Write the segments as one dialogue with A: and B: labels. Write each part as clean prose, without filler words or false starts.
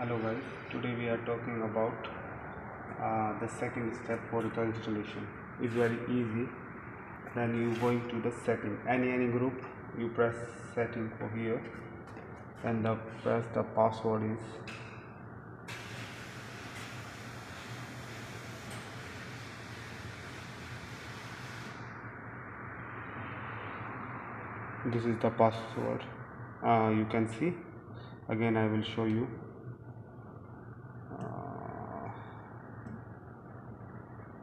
A: Hello guys, today we are talking about the second step for the installation. It's very easy. Then you going to the setting, any group, you press setting for here, and press the password is this is the password. You can see. Again, I will show you.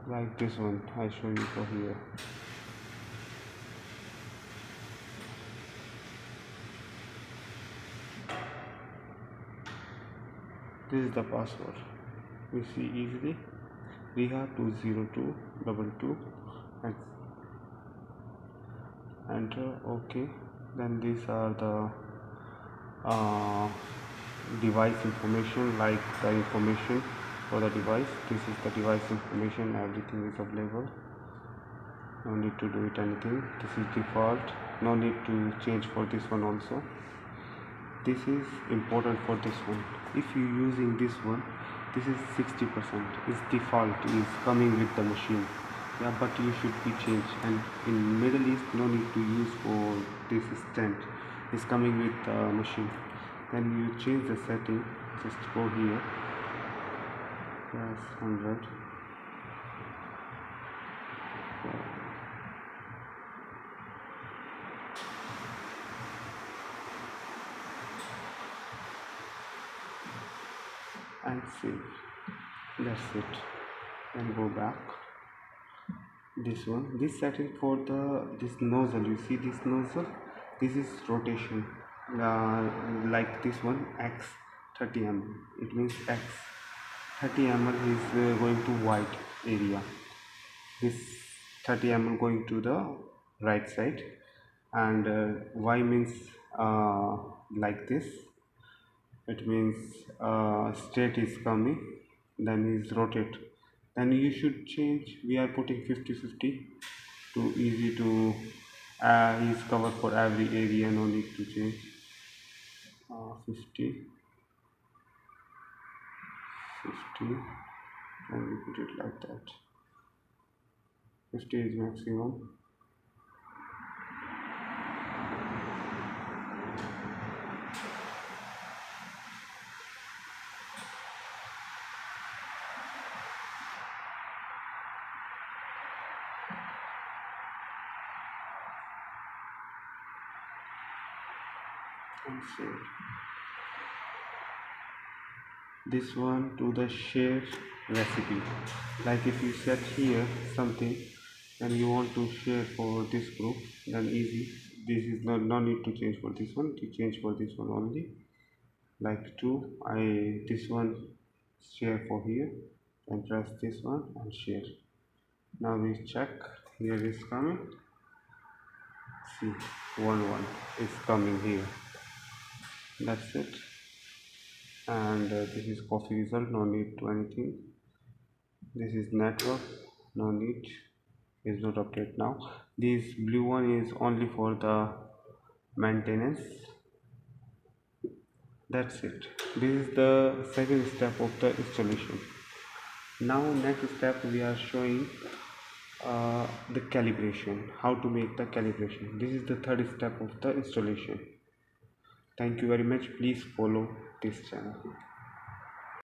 A: Like this one, I show you for here. This is the password. We see easily. Irhea 20222 and enter. OK. Then these are the device information, like the information for the device. This is the device information. Everything is available. No need to do it anything. This is default. No need to change for this one also. This is important for this one. If you using this one, this is 60%. It's default. Is coming with the machine. Yeah, but you should be changed. And in Middle East, no need to use for this stand. It's coming with the machine. Then you change the setting. Just go here. Press 100. And save. That's it. Then go back. This one, this setting for this nozzle, you see this nozzle, this is rotation, like this one, x 30 mm. It means x 30 mm is going to white area, this 30 mm going to the right side, and y means like this. It means straight is coming, then is rotate. Then you should change. We are putting 50-50 to easy to is cover for every area. No need to change. 50 and we put it like that. 50 is maximum. And save. This one to the share recipe. Like if you set here something and you want to share for this group, then easy. This is no need to change for this one. To change for this one only. Like this one share for here, and press this one and share. Now we check. Here is coming. See, 1 is coming here. That's it. And this is coffee result. No need to anything. This is network. No need. Is not update now. This blue one is only for the maintenance. That's it. This is the second step of the installation. Now next step we are showing the calibration, how to make the calibration. This is the third step of the installation. Thank you very much. Please follow this channel.